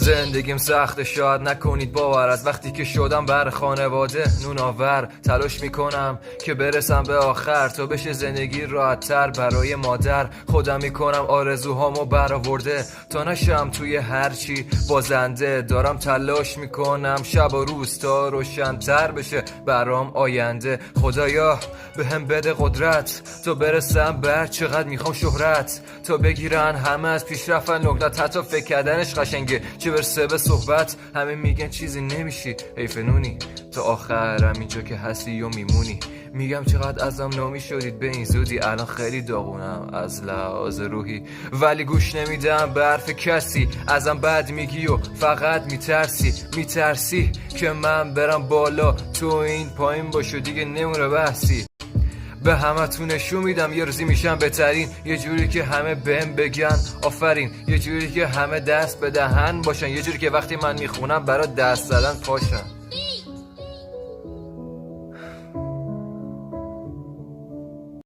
زندگیم سخته شاید نکنید باور، از وقتی که شدم بر خانواده نون آور. تلاش میکنم که برسم به آخر تا بشه زندگی راحت تر برای مادر. خودم میکنم آرزوهامو برآورده تا نشم توی هرچی بازنده. دارم تلاش میکنم شب و روز تا روشن‌تر بشه برام آینده. خدایا بهم بده قدرت تا برسم بر چقدر میخوام شهرت، تا بگیرن همه از پیشرفتن نقطت، حتی فکر کردنش قشنگه چه برسه به صحبت. همه میگن چیزی نمیشی حیف نونی، تا آخرم اینجا که هستی و میمونی. میگم چقدر ازم نامی شدید به این زودی، الان خیلی داغونم از لحاظ روحی، ولی گوش نمیدم به حرف کسی. ازم بد میگی و فقط میترسی که من برم بالا تو این پایین باشو، دیگه نمونه بحثی. به همه تو نشون میدم یه روزی میشم بهترین، یه جوری که همه بهم بگن آفرین، یه جوری که همه دست به دهن باشن، یه جوری که وقتی من میخونم برا دست زدن پاشن.